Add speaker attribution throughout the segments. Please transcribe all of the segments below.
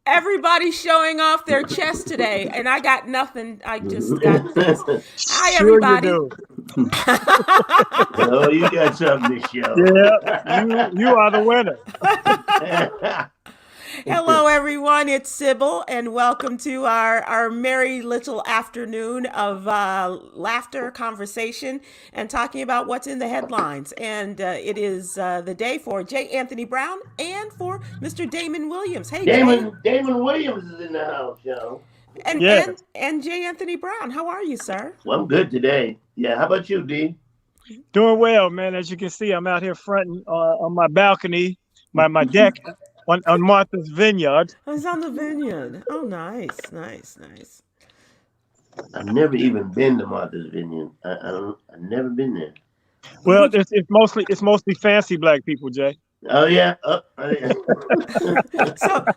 Speaker 1: Everybody's showing off their chest today, and I got nothing. I just got this. Hi,
Speaker 2: Sure you
Speaker 1: everybody.
Speaker 2: do.
Speaker 3: Oh, you got something to show.
Speaker 2: Yeah, you are the winner.
Speaker 1: Hello, everyone. It's Sybil, and welcome to our merry little afternoon of laughter, conversation, and talking about what's in the headlines. And it is the day for J. Anthony Brown and for Mr. Damon Williams. Hey, Jay.
Speaker 3: Damon Williams is in the house, yo.
Speaker 1: And
Speaker 2: Yes.
Speaker 1: and and J. Anthony Brown. How are you, sir?
Speaker 3: Well, I'm good today. Yeah, how about you, D?
Speaker 2: Doing well, man. As you can see, I'm out here fronting on my balcony, my deck on Martha's Vineyard.
Speaker 1: I was on the Vineyard. Oh, nice, nice, nice.
Speaker 3: I've never even been to Martha's Vineyard. I've never been there.
Speaker 2: Well, it's mostly fancy black people, Jay.
Speaker 3: Oh yeah,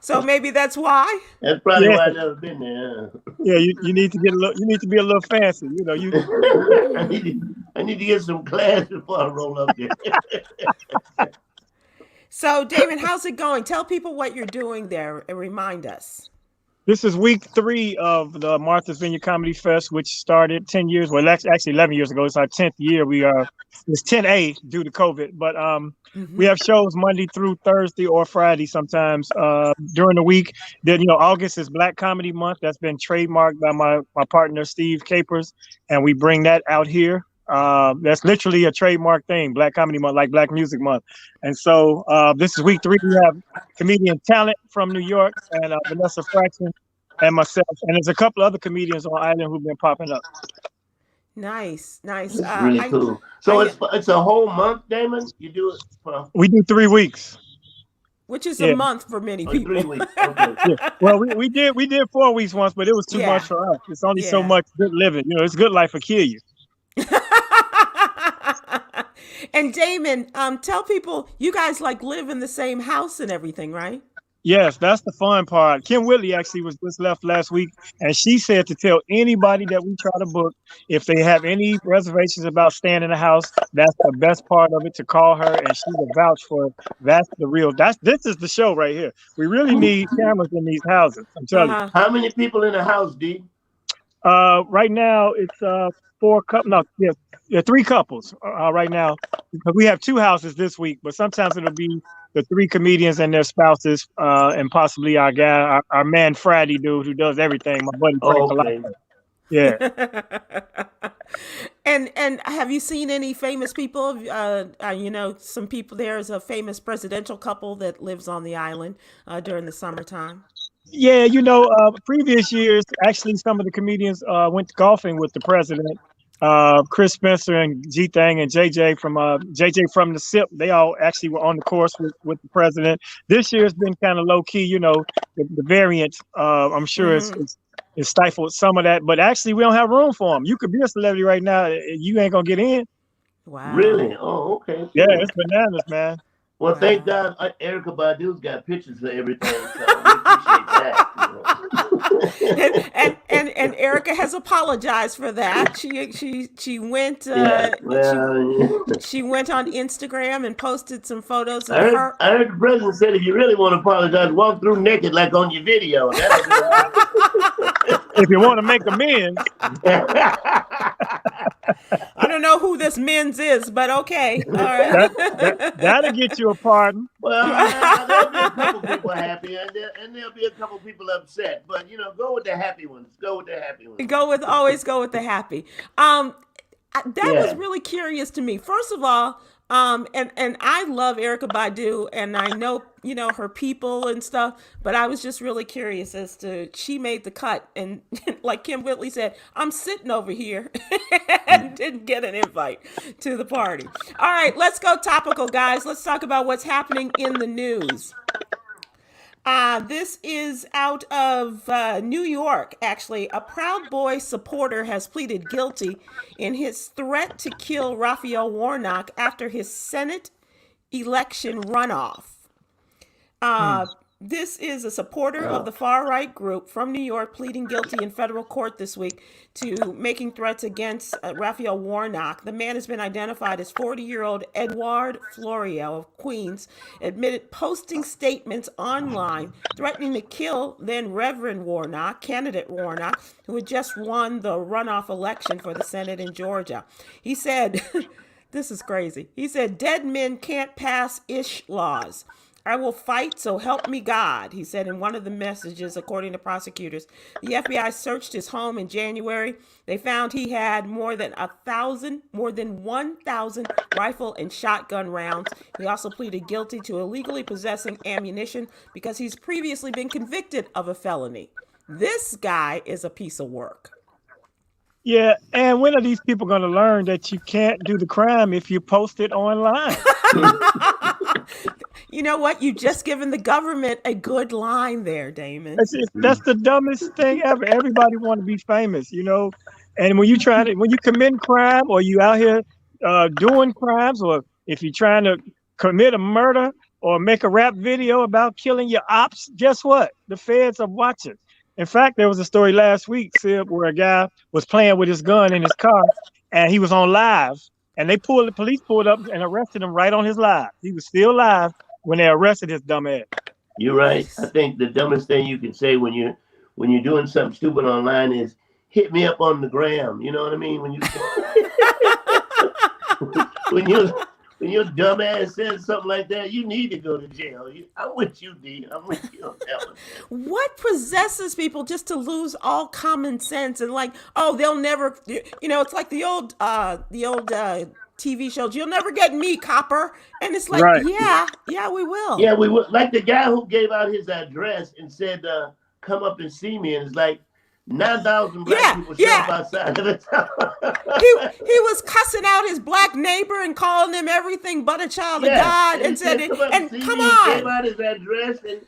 Speaker 1: So maybe that's why.
Speaker 3: that's probably
Speaker 2: Yeah,
Speaker 3: why I've never been there.
Speaker 2: yeah. You need to get a little. You need to be a little fancy. You know, you.
Speaker 3: I need to get some class before I roll up there.
Speaker 1: So, Damon, how's it going? Tell people what you're doing there and remind us.
Speaker 2: This is week 3 of the Martha's Vineyard Comedy Fest, which started 10 years. Well, actually 11 years ago. It's our 10th year. It's 10A due to COVID, but we have shows Monday through Thursday or Friday sometimes during the week. Then August is Black Comedy Month. That's been trademarked by my partner Steve Capers, and we bring that out here. That's literally a trademark thing, Black Comedy Month, like Black Music Month. And so this is week 3. We have comedian Talent from New York and Vanessa Fraction and myself. And there's a couple other comedians on Island who've been popping up.
Speaker 1: Nice, nice.
Speaker 3: That's really cool. So it's a whole month, Damon. You do it for
Speaker 2: We do 3 weeks.
Speaker 1: which is
Speaker 2: Yeah.
Speaker 1: a month for many
Speaker 3: 3
Speaker 1: people.
Speaker 3: weeks. Okay.
Speaker 2: Yeah. Well, we did 4 weeks once, but it was too
Speaker 1: Yeah.
Speaker 2: much for us. It's only so
Speaker 1: Yeah.
Speaker 2: much good living. It's good life will kill you.
Speaker 1: And Damon, tell people you guys like live in the same house and everything, right?
Speaker 2: Yes, that's the fun part. Kim Whitley actually was just left last week, and she said to tell anybody that we try to book, if they have any reservations about staying in the house, that's the best part of it, to call her, and she will vouch for it. This is the show right here. We really need cameras in these houses. I'm telling you.
Speaker 1: Uh-huh.
Speaker 3: How many people in the house, D?
Speaker 2: Right now it's 4 couples. No, yeah, 3 couples right now, because we have 2 houses this week, but sometimes it'll be the 3 comedians and their spouses, and possibly our guy, our man Friday dude who does everything. My buddy Frank.
Speaker 3: Okay.
Speaker 2: Yeah.
Speaker 1: And have you seen any famous people? Some people. There's a famous presidential couple that lives on the island during the summertime.
Speaker 2: Yeah, previous years, actually, some of the comedians went golfing with the president. Chris Spencer and G Thang and JJ from the SIP, they all actually were on the course with the president. This year has been kind of low key, the variant. I'm sure it's stifled some of that, but actually we don't have room for them. You could be a celebrity right now, you ain't gonna get in.
Speaker 1: Wow.
Speaker 3: Really? Oh, okay.
Speaker 2: Yeah, it's bananas, man.
Speaker 3: Well, thank God Erica Badu's got pictures for everything, so we appreciate that.
Speaker 1: and Erica has apologized for that. She went
Speaker 3: Yeah,
Speaker 1: she went on Instagram and posted some photos of
Speaker 3: I
Speaker 1: her.
Speaker 3: heard the president said if you really want to apologize, walk through naked like on your video.
Speaker 2: If you want to make amends.
Speaker 1: I don't know who this men's is, but okay. All right.
Speaker 2: That'll get you a pardon.
Speaker 3: Well, there'll be a couple people happy, and there'll be a couple people upset. But go with the happy ones.
Speaker 1: Always go with the happy. That was
Speaker 3: Yeah.
Speaker 1: really curious to me. First of all, and I love Erica Badu, and I know her people and stuff, but I was just really curious as to she made the cut, and like Kim Whitley said, I'm sitting over here and didn't get an invite to the party. All right, let's go topical, guys. Let's talk about what's happening in the news. This is out of New York, actually. A Proud Boy supporter has pleaded guilty in his threat to kill Raphael Warnock after his Senate election runoff. This is a supporter of the far-right group from New York pleading guilty in federal court this week to making threats against Raphael Warnock. The man has been identified as 40-year-old Edward Florio of Queens, admitted posting statements online threatening to kill then Reverend Warnock, candidate Warnock, who had just won the runoff election for the Senate in Georgia. He said, this is crazy. He said, dead men can't pass ish laws. I will fight, so help me God, he said in one of the messages, according to prosecutors. The FBI searched his home in January. They found he had more than 1,000 rifle and shotgun rounds. He also pleaded guilty to illegally possessing ammunition because he's previously been convicted of a felony. This guy is a piece of work.
Speaker 2: Yeah, and when are these people going to learn that you can't do the crime if you post it online?
Speaker 1: You know what? You just given the government a good line there, Damon.
Speaker 2: That's the dumbest thing ever. Everybody want to be famous, you know. And when you commit crime, or you out here doing crimes, or if you're trying to commit a murder or make a rap video about killing your ops, guess what? The feds are watching. In fact, there was a story last week, Sib, where a guy was playing with his gun in his car, and he was on live, and the police pulled up and arrested him right on his live. He was still live when they arrested his dumb ass.
Speaker 3: You're right. I think the dumbest thing you can say when you're doing something stupid online is hit me up on the gram. You know what I mean? When your dumb ass says something like that, you need to go to jail. I'm with you, D. I'm with you on that one.
Speaker 1: What possesses people just to lose all common sense and like, oh, they'll never, it's like the old TV shows. You'll never get me, copper. And it's like,
Speaker 2: right.
Speaker 1: yeah, we will.
Speaker 3: Yeah, we will. Like the guy who gave out his address and said, come up and see me. And it's like 9,000 black people showed up outside of it.
Speaker 1: He was cussing out his black neighbor and calling him everything but a child of God and said, come on.
Speaker 3: He gave out his address and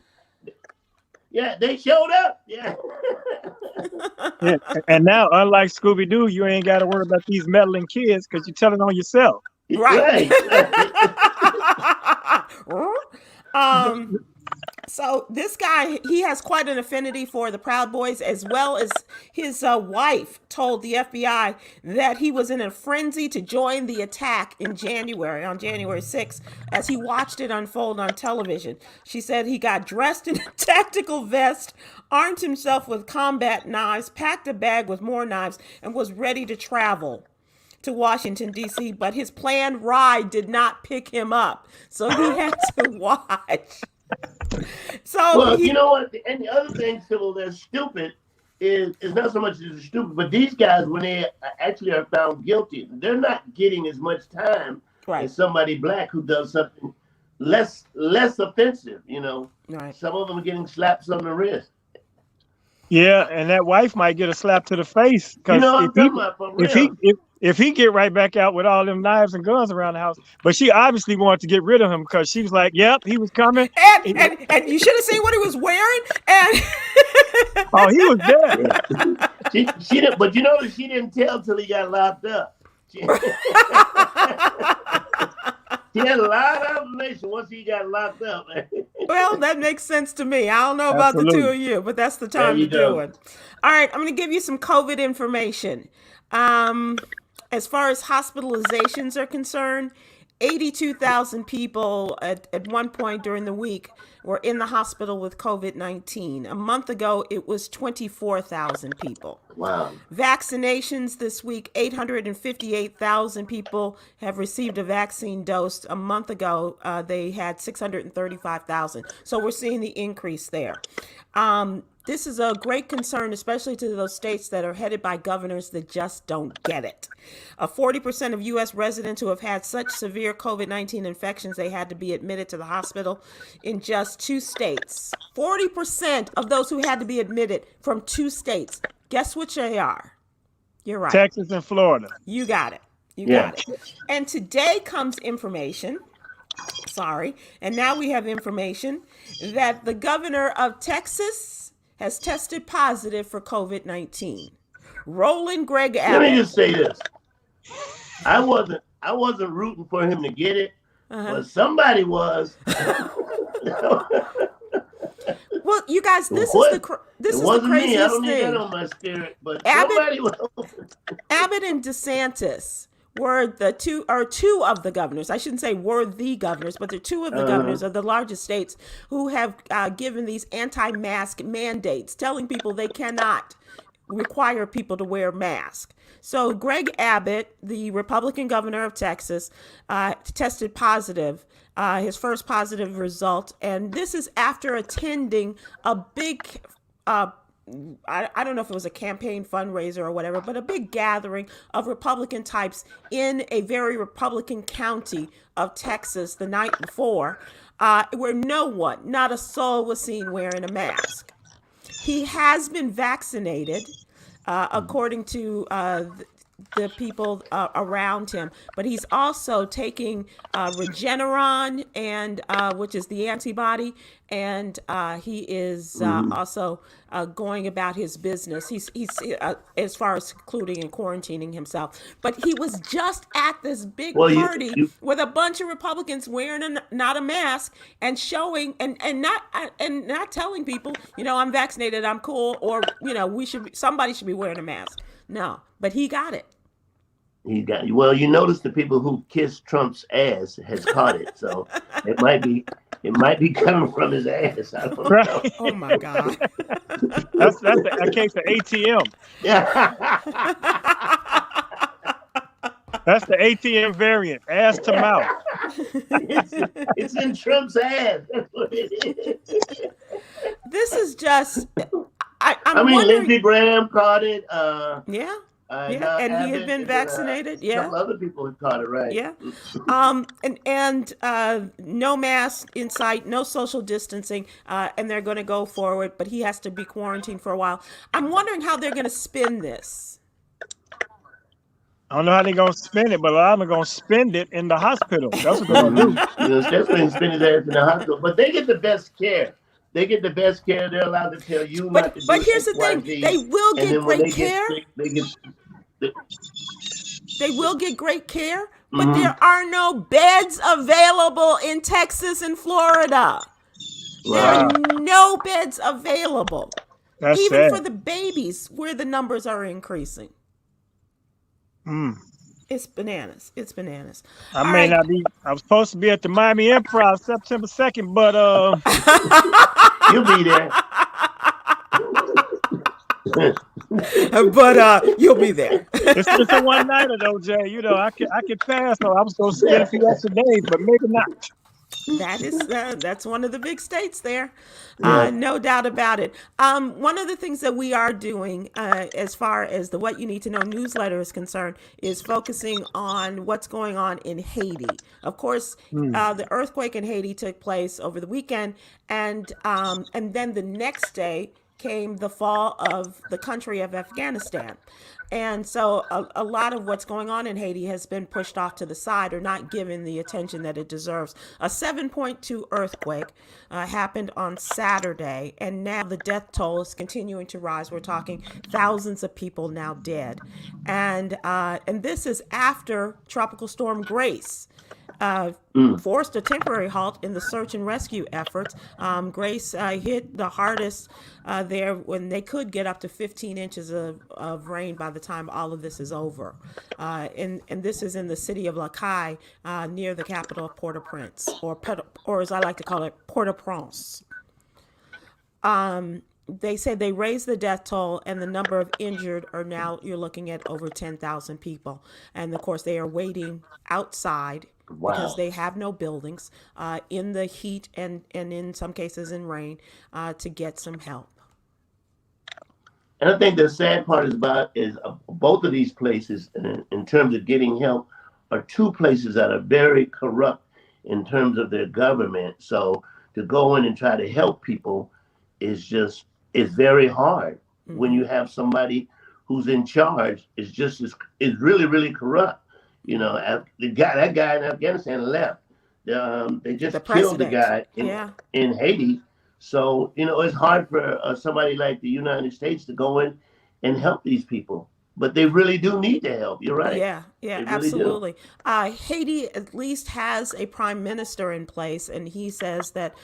Speaker 3: they showed up. Yeah.
Speaker 2: And now, unlike Scooby-Doo, you ain't got to worry about these meddling kids because you're telling on yourself.
Speaker 1: Right. So this guy, he has quite an affinity for the Proud Boys, as well as his wife told the FBI that he was in a frenzy to join the attack on January 6th, as he watched it unfold on television. She said he got dressed in a tactical vest, armed himself with combat knives, packed a bag with more knives, and was ready to travel to Washington, D.C., but his planned ride did not pick him up, so he had to watch.
Speaker 3: You know what? And the other thing, Sybil, that's stupid is not so much as it's stupid, but these guys, when they actually are found guilty, they're not getting as much time as somebody black who does something less offensive. Right. Some of them are getting slaps on the wrist.
Speaker 2: Yeah, and that wife might get a slap to the face because if he get right back out with all them knives and guns around the house. But she obviously wanted to get rid of him because she was like, "Yep, he was coming."
Speaker 1: And you should have seen what he was wearing. And
Speaker 2: oh, he was dead.
Speaker 3: Yeah. She didn't, but she didn't tell till he got locked up. She had a lot of information once he got locked up.
Speaker 1: Well, that makes sense to me. I don't know about the two of you, but that's the time to do it. All right, I'm going to give you some COVID information. As far as hospitalizations are concerned, 82,000 people at one point during the week were in the hospital with COVID-19. A month ago, it was 24,000 people.
Speaker 3: Wow.
Speaker 1: Vaccinations this week, 858,000 people have received a vaccine dose. A month ago, they had 635,000. So we're seeing the increase there. This is a great concern, especially to those states that are headed by governors that just don't get it. 40% of U.S. residents who have had such severe COVID-19 infections, they had to be admitted to the hospital in just 2 states. 40% of those who had to be admitted from 2 states. Guess which they are? You're right.
Speaker 2: Texas and Florida.
Speaker 1: You got it. Got it. And today comes information. And now we have information that the governor of Texas has tested positive for COVID-19. Roland Gregg Abbott.
Speaker 3: Let me just say this. I wasn't rooting for him to get it, but somebody was.
Speaker 1: Well, you guys,
Speaker 3: It
Speaker 1: this
Speaker 3: was-
Speaker 1: is this
Speaker 3: it
Speaker 1: is the
Speaker 3: wasn't me. I
Speaker 1: craziest
Speaker 3: don't need that
Speaker 1: thing.
Speaker 3: on my spirit, but
Speaker 1: Abbott-
Speaker 3: somebody will.
Speaker 1: Abbott and DeSantis were two of the governors. I shouldn't say were the governors, but they're two of the governors of the largest states who have given these anti-mask mandates, telling people they cannot require people to wear masks. So Greg Abbott, the Republican governor of Texas, tested positive, his first positive result. And this is after attending a big, I don't know if it was a campaign fundraiser or whatever, but a big gathering of Republican types in a very Republican county of Texas the night before, where not a soul was seen wearing a mask. He has been vaccinated, according to the people around him, but he's also taking Regeneron, and which is the antibody, and he is also going about his business. He's as far as secluding and quarantining himself. But he was just at this big party with a bunch of Republicans wearing not a mask and showing and not telling people, I'm vaccinated, I'm cool, or somebody should be wearing a mask. No, but he got it.
Speaker 3: Well, you notice the people who kissed Trump's ass has caught it, so it might be coming from his ass. I don't know.
Speaker 1: Oh my God.
Speaker 2: That's a case of ATM.
Speaker 3: Yeah.
Speaker 2: That's the ATM variant, ass to mouth.
Speaker 3: It's in Trump's ass. That's what it is.
Speaker 1: This is just. I'm
Speaker 3: mean,
Speaker 1: wondering,
Speaker 3: Lindsey Graham caught it.
Speaker 1: Yeah, and he had been vaccinated.
Speaker 3: Some other people had caught it, right?
Speaker 1: Yeah. And no mask in sight, no social distancing, and they're going to go forward, but he has to be quarantined for a while. I'm wondering how they're going to spin this.
Speaker 2: I don't know how they're going to spend it, but a lot of them are going to spend it in the hospital. That's what they're going to do.
Speaker 3: That's when he spend his ass in the hospital. But they get the best care. They're allowed to tell you not to do.
Speaker 1: But here's the thing: they will get great care. They will get great care, but there are no beds available in Texas and Florida. There are no beds available,
Speaker 2: That's
Speaker 1: even
Speaker 2: sad.
Speaker 1: for the babies, where the numbers are increasing. It's bananas. It's bananas.
Speaker 2: I may not be. I was supposed to be at the Miami Improv September 2nd, but
Speaker 3: you'll be there.
Speaker 1: But you'll be there.
Speaker 2: it's just a one nighter though, Jay. I could pass. So I was supposed to spend a few extra days, but maybe not.
Speaker 1: That's one of the big states there. No doubt about it. One of the things that we are doing as far as the What You Need to Know newsletter is concerned is focusing on what's going on in Haiti. Of course, the earthquake in Haiti took place over the weekend, and then the next day came the fall of the country of Afghanistan. And so a lot of what's going on in Haiti has been pushed off to the side or not given the attention that it deserves. A 7.2 earthquake happened on Saturday, and now the death toll is continuing to rise. We're talking thousands of people now dead. And this is after Tropical Storm Grace forced a temporary halt in the search and rescue efforts. Grace hit the hardest there when they could get up to 15 inches of rain by the time all of this is over. And this is in the city of Lacaille, near the capital of Port-au-Prince, or as I like to call it, Port-au-Prince. They say they raised the death toll, and the number of injured are now, you're looking at over 10,000 people. And of course, they are waiting outside because they have no buildings in the heat and in some cases in rain to get some help.
Speaker 3: And I think the sad part is both of these places, in terms of getting help, are two places that are very corrupt in terms of their government. So to go in and try to help people is very hard when you have somebody who's in charge is really, really corrupt. That guy in Afghanistan left. They just killed the guy in Haiti. So, it's hard for somebody like the United States to go in and help these people. but they really do need the help. You're right.
Speaker 1: Yeah, yeah,
Speaker 3: They really do.
Speaker 1: absolutely. Haiti at least has a prime minister in place, and he says that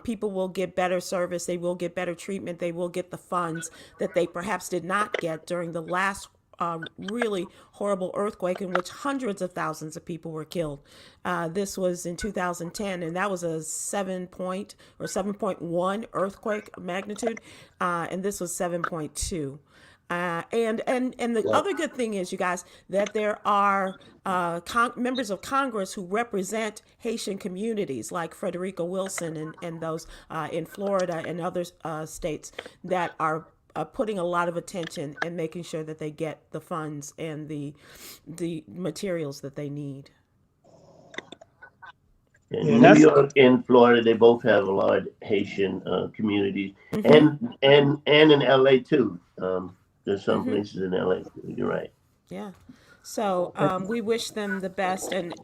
Speaker 1: people will get better service, they will get better treatment, they will get the funds that they perhaps did not get during the last really horrible earthquake in which hundreds of thousands of people were killed. This was in 2010, and that was a 7.1 earthquake magnitude, and this was 7.2. And the other good thing is, you guys, that there are members of Congress who represent Haitian communities, like Frederica Wilson and those in Florida and other states that are putting a lot of attention and making sure that they get the funds and the materials that they need.
Speaker 3: In New York and Florida, they both have a large Haitian communities, and in LA too. There's some places in LA. You're right.
Speaker 1: Yeah. So we wish them the best, and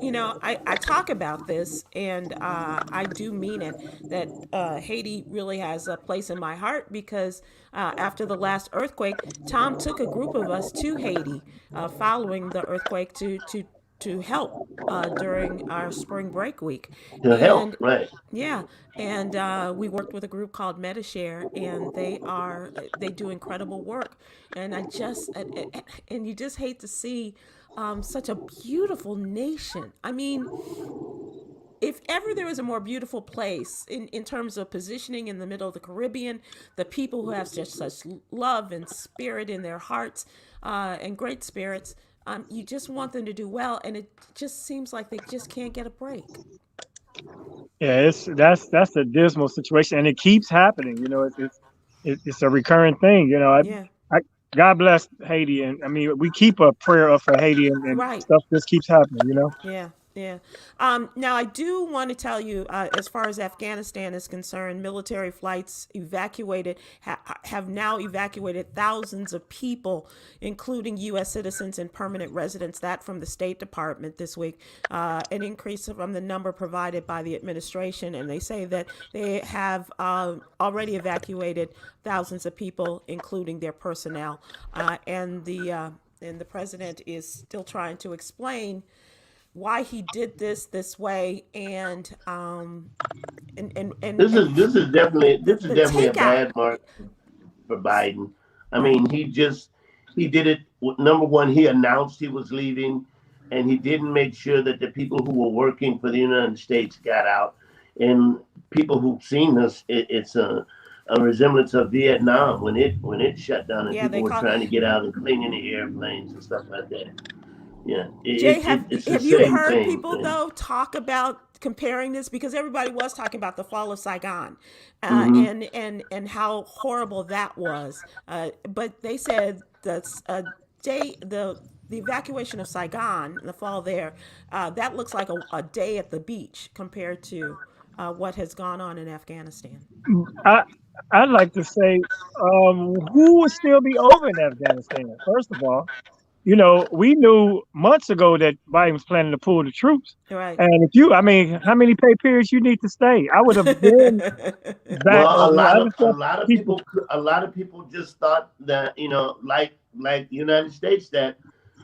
Speaker 1: you know, I talk about this, and I do mean it, that Haiti really has a place in my heart, because after the last earthquake, Tom took a group of us to Haiti following the earthquake to help during our spring break week.
Speaker 3: To help, right?
Speaker 1: Yeah, and we worked with a group called MetaShare, and they do incredible work. And and you just hate to see such a beautiful nation. I mean, if ever there was a more beautiful place in terms of positioning in the middle of the Caribbean, the people who have just such love and spirit in their hearts and great spirits. You just want them to do well, and it just seems like they just can't get a break.
Speaker 2: Yeah, that's a dismal situation, and it keeps happening. You know, it's a recurring thing. You know,
Speaker 1: Yeah.
Speaker 2: God bless Haiti, and I mean, we keep a prayer up for Haiti, and
Speaker 1: Right.
Speaker 2: stuff just keeps happening. You know.
Speaker 1: Yeah, yeah. Now, I do want to tell you, as far as Afghanistan is concerned, military flights have now evacuated thousands of people, including U.S. citizens and permanent residents. That from the State Department this week, an increase from the number provided by the administration, and they say that they have already evacuated thousands of people, including their personnel, and the president is still trying to explain why he did this way, and
Speaker 3: This is definitely a
Speaker 1: takeout.
Speaker 3: bad mark for Biden. I mean, he did it. Number one, he announced he was leaving, and he didn't make sure that the people who were working for the United States got out. And people who've seen this, it's a resemblance of Vietnam when it shut down, and people were trying to get out and cleaning the airplanes and stuff like that. Yeah.
Speaker 1: Jay, have you heard people though talk about comparing this, because everybody was talking about the fall of Saigon, and how horrible that was. But they said that the evacuation of Saigon, the fall there, that looks like a day at the beach compared to what has gone on in Afghanistan.
Speaker 2: I'd like to say, who would still be over in Afghanistan? First of all, you know, we knew months ago that Biden was planning to pull the troops.
Speaker 1: Right.
Speaker 2: And how many pay periods you need to stay? I would have been back.
Speaker 3: Well, a lot of people just thought that, you know, like the United States, that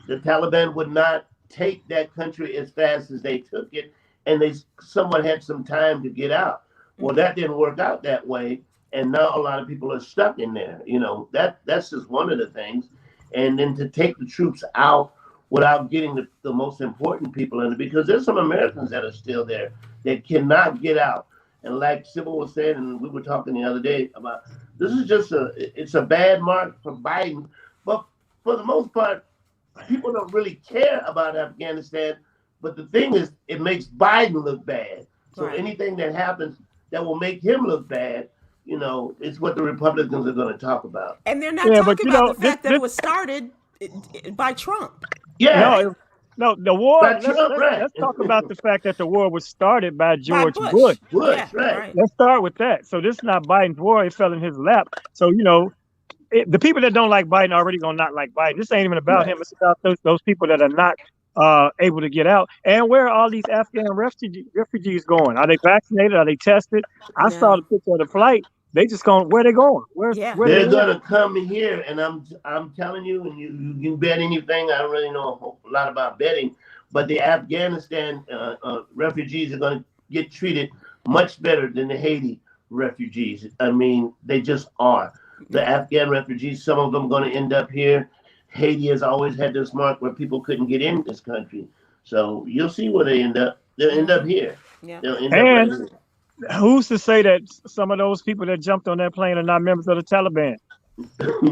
Speaker 3: the Taliban would not take that country as fast as they took it, and they somewhat had some time to get out. Well, that didn't work out that way, and now a lot of people are stuck in there. You know, that's just one of the things. And then to take the troops out without getting the most important people in it, because there's some Americans that are still there that cannot get out. And like Sybil was saying, and we were talking the other day about, this is just it's a bad mark for Biden. But for the most part, people don't really care about Afghanistan. But the thing is, it makes Biden look bad. So anything that happens that will make him look bad, you know, it's what the Republicans are going to talk about.
Speaker 1: And they're not talking about the fact that it was started by Trump.
Speaker 3: Yeah.
Speaker 2: No, the war. Let's talk about the fact that the war was started by George Bush.
Speaker 3: Right.
Speaker 2: Let's start with that. So this is not Biden's war. It fell in his lap. So, you know, the people that don't like Biden are already going to not like Biden. This ain't even about him. It's about those people that are not able to get out. And where are all these Afghan refugees going? Are they vaccinated? Are they tested? I saw the picture of the flight. they just going, where they going? Where
Speaker 1: Yeah.
Speaker 2: where
Speaker 3: They're
Speaker 2: they
Speaker 3: gonna come here, and I'm telling you, and you can bet anything. I don't really know a whole lot about betting, but the Afghanistan refugees are gonna get treated much better than the Haiti refugees. I mean, they just are. The Afghan refugees, some of them are going to end up here. Haiti has always had this mark where people couldn't get in this country. So you'll see where they end up. They'll end up here.
Speaker 1: Yeah.
Speaker 3: They'll end
Speaker 2: And
Speaker 3: up right here.
Speaker 2: who's to say that some of those people that jumped on that plane are not members of the Taliban?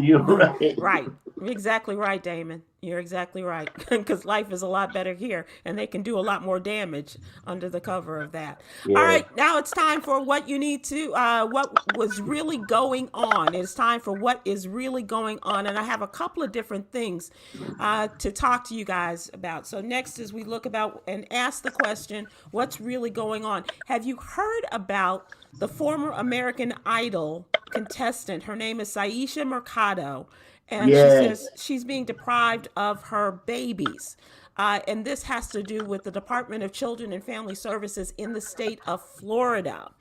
Speaker 3: You're right.
Speaker 1: Right. You're exactly right, Damon. You're exactly right. Because life is a lot better here, and they can do a lot more damage under the cover of that.
Speaker 3: Yeah.
Speaker 1: All right, now it's time for what you need to, what was really going on. It's time for what is really going on, and I have a couple of different things to talk to you guys about. So next is we look about and ask the question, what's really going on? Have you heard about the former American Idol contestant? Her name is Saisha Mercado, and
Speaker 3: Yes.
Speaker 1: she says she's being deprived of her babies. And this has to do with the Department of Children and Family Services in the state of Florida.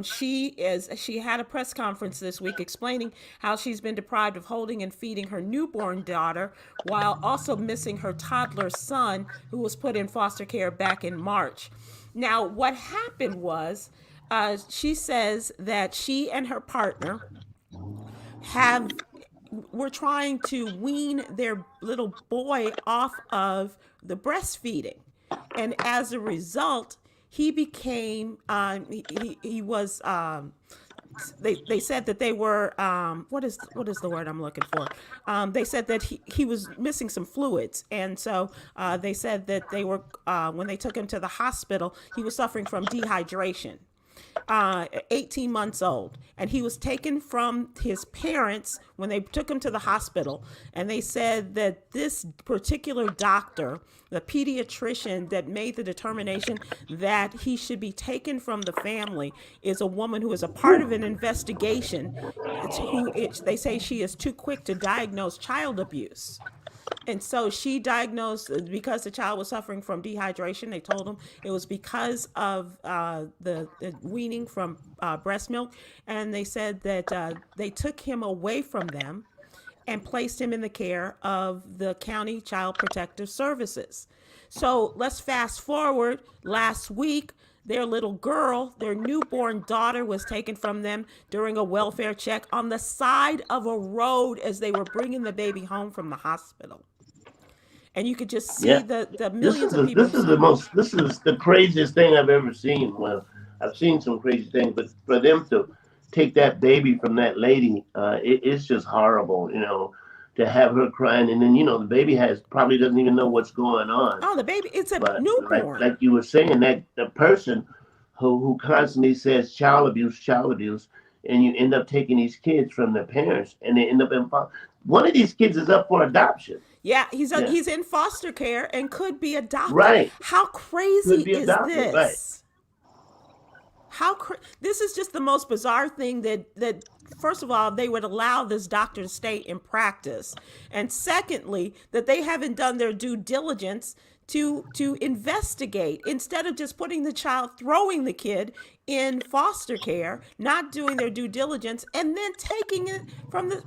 Speaker 1: She had a press conference this week explaining how she's been deprived of holding and feeding her newborn daughter while also missing her toddler son, who was put in foster care back in March. Now, what happened was, she says that she and her partner were trying to wean their little boy off of the breastfeeding, and as a result, he became he was they said that they were what is the word I'm looking for? They said that he was missing some fluids, and so they said that they were when they took him to the hospital, he was suffering from dehydration. 18 months old, and he was taken from his parents when they took him to the hospital, and they said that this particular doctor, the pediatrician that made the determination that he should be taken from the family, is a woman who is a part of an investigation they say she is too quick to diagnose child abuse. And so she diagnosed, because the child was suffering from dehydration, they told him it was because of the weaning from breast milk. And they said that they took him away from them and placed him in the care of the County Child Protective Services. So let's fast forward. Last week, their little girl, their newborn daughter, was taken from them during a welfare check on the side of a road as they were bringing the baby home from the hospital. And you could just see the millions of people.
Speaker 3: This is the craziest thing I've ever seen. Well, I've seen some crazy things, but for them to take that baby from that lady, it's just horrible, to have her crying, and then the baby probably doesn't even know what's going on.
Speaker 1: Oh, the baby, it's a newborn.
Speaker 3: Like you were saying, that the person who constantly says child abuse, and you end up taking these kids from their parents, and they end up in one of these kids is up for adoption.
Speaker 1: Yeah, he's in foster care and could be adopted.
Speaker 3: Right.
Speaker 1: How crazy is this?
Speaker 3: Right.
Speaker 1: This is just the most bizarre thing that first of all, they would allow this doctor to stay in practice. And secondly, that they haven't done their due diligence to investigate, instead of just putting the child, throwing the kid in foster care, not doing their due diligence, and then taking it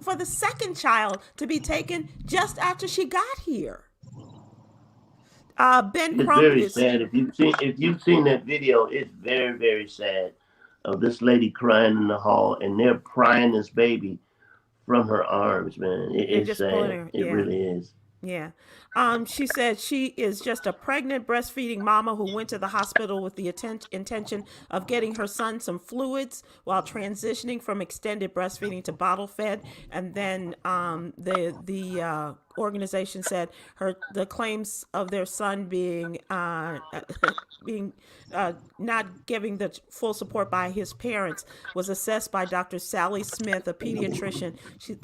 Speaker 1: for the second child to be taken just after she got here. Ben Crump
Speaker 3: very sad. If you've seen that video, it's very, very sad of this lady crying in the hall, and they're prying this baby from her arms, man. It's sad. It really is.
Speaker 1: Yeah. She said she is just a pregnant breastfeeding mama who went to the hospital with the intention of getting her son some fluids while transitioning from extended breastfeeding to bottle fed. And then the organization said the claims of their son being not giving the full support by his parents was assessed by Dr. Sally Smith, a pediatrician,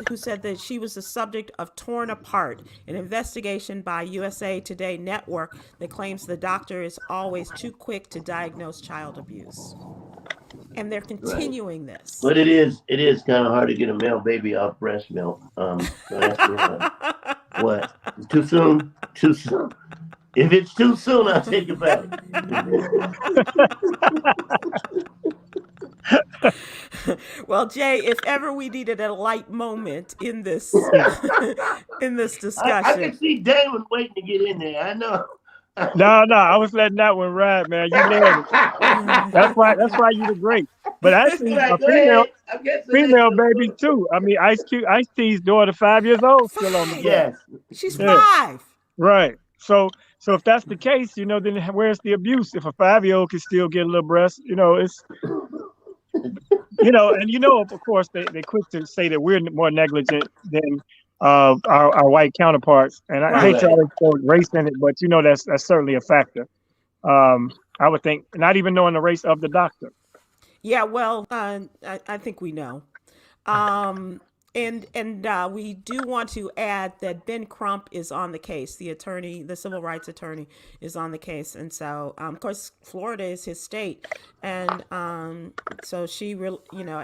Speaker 1: who said that she was the subject of Torn Apart, an investigation by USA Today Network that claims the doctor is always too quick to diagnose child abuse. And they're continuing this.
Speaker 3: But it is kind of hard to get a male baby off breast milk. What? Too soon? Too soon. If it's too soon, I'll take it back.
Speaker 1: Well, Jay, if ever we needed a light moment in this in this
Speaker 3: I
Speaker 1: discussion,
Speaker 3: can see Damon waiting to get in there. I know.
Speaker 2: No, I was letting that one ride, man. You nailed it. That's why you the great. But actually,
Speaker 3: Right,
Speaker 2: a
Speaker 3: go
Speaker 2: female,
Speaker 3: ahead. I guess the
Speaker 2: female
Speaker 3: next
Speaker 2: baby too. I mean, Ice T's daughter, 5 years old, still on the
Speaker 1: Five.
Speaker 2: block.
Speaker 3: Yes.
Speaker 1: She's
Speaker 2: Yeah.
Speaker 1: 5.
Speaker 2: Right. So if that's the case, then where's the abuse? If a 5-year-old can still get a little breast, it's and of course they quick to say that we're more negligent than our white counterparts. And I hate to always throw race in it, but that's certainly a factor. I would think, not even knowing the race of the doctor.
Speaker 1: Yeah, well, I think we know. And we do want to add that Ben Crump is on the case. The attorney, the civil rights attorney, is on the case, and so of course Florida is his state, and so she,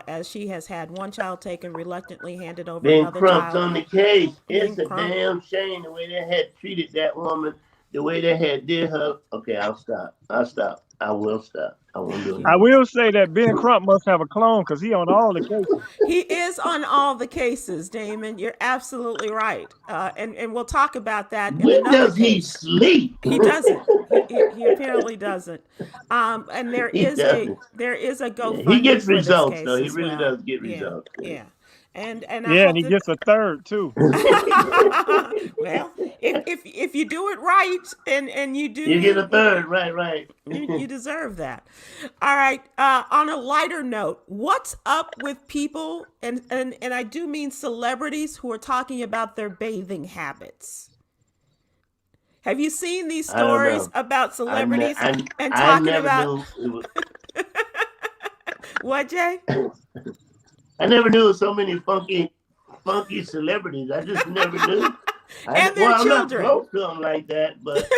Speaker 1: as she has had one child taken, reluctantly handed over
Speaker 3: Ben
Speaker 1: another
Speaker 3: Crump's
Speaker 1: child.
Speaker 3: on the case. It's
Speaker 1: Ben
Speaker 3: a
Speaker 1: Crump.
Speaker 3: damn shame the way they had treated that woman, the way they had did her. Okay, I'll stop. I will stop. I won't do it.
Speaker 2: I will say that Ben Crump must have a clone because he on all the cases.
Speaker 1: He is on all the cases, Damon. You're absolutely right. And we'll talk about that.
Speaker 3: When does he sleep?
Speaker 1: He doesn't. He apparently doesn't. And there is a GoFundMe.
Speaker 3: He gets
Speaker 1: for this
Speaker 3: results
Speaker 1: case
Speaker 3: though. He
Speaker 1: as
Speaker 3: really
Speaker 1: well.
Speaker 3: does get results.
Speaker 1: Yeah. And I
Speaker 2: Yeah,
Speaker 1: hope
Speaker 2: and he gets a third too.
Speaker 1: well, if you do it right and you do,
Speaker 3: You get a third, right.
Speaker 1: you deserve that. All right. On a lighter note, what's up with people and I do mean celebrities who are talking about their bathing habits? Have you seen these stories about celebrities and talking about what, Jay?
Speaker 3: I never knew so many funky celebrities. I just never knew.
Speaker 1: And their children.
Speaker 3: I'm not close to them like that, but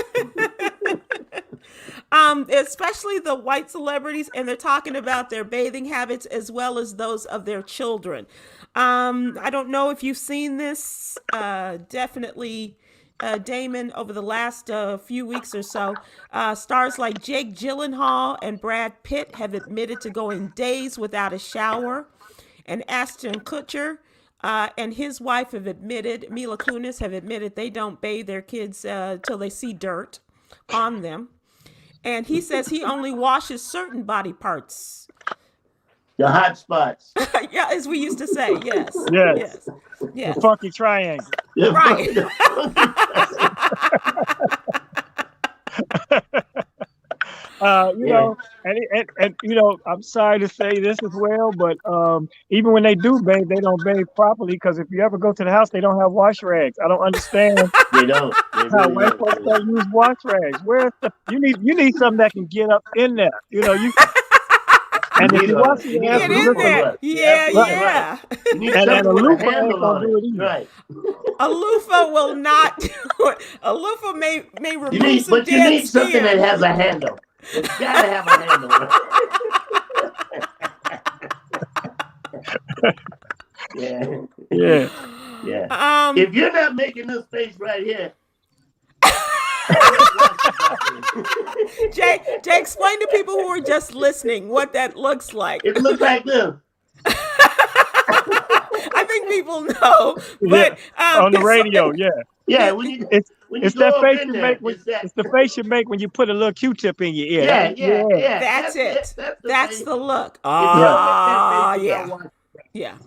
Speaker 1: especially the white celebrities, and they're talking about their bathing habits as well as those of their children. I don't know if you've seen this. Definitely, Damon, over the last few weeks or so, stars like Jake Gyllenhaal and Brad Pitt have admitted to going days without a shower. And Ashton Kutcher and his wife Mila Kunis have admitted they don't bathe their kids till they see dirt on them. And he says he only washes certain body parts.
Speaker 3: the hot spots.
Speaker 1: Yeah, as we used to say, yes.
Speaker 2: Yes.
Speaker 1: Yes.
Speaker 2: The funky triangle.
Speaker 1: Right.
Speaker 2: I'm sorry to say this as well, but even when they do bathe, they don't bathe properly because if you ever go to the house, they don't have wash rags. I don't understand
Speaker 3: They don't. They
Speaker 2: how
Speaker 3: really
Speaker 2: white folks don't use wash rags. You need something that can get up in there. And if you wash your
Speaker 1: Get
Speaker 2: ass
Speaker 1: in
Speaker 2: with
Speaker 1: there. Yeah.
Speaker 3: You need
Speaker 2: And
Speaker 3: something
Speaker 2: a
Speaker 3: with a
Speaker 2: loofah ain't
Speaker 3: handle
Speaker 2: gonna
Speaker 3: on
Speaker 2: do it
Speaker 3: it.
Speaker 2: either.
Speaker 3: Right.
Speaker 1: A loofah will not do it. A loofah may remove some
Speaker 3: But you
Speaker 1: dead
Speaker 3: need something
Speaker 1: skin.
Speaker 3: that has a handle. It's gotta have a handle. Yeah. If you're not making this face right here.
Speaker 1: Jay, explain to people who are just listening what that looks like.
Speaker 3: It looks like this.
Speaker 1: I think people know, but
Speaker 2: on the radio,
Speaker 3: Yeah,
Speaker 2: it's that face you make. It's the face you make when you put a little Q-tip in your ear.
Speaker 3: Yeah.
Speaker 1: That's it. That's the look. Yeah.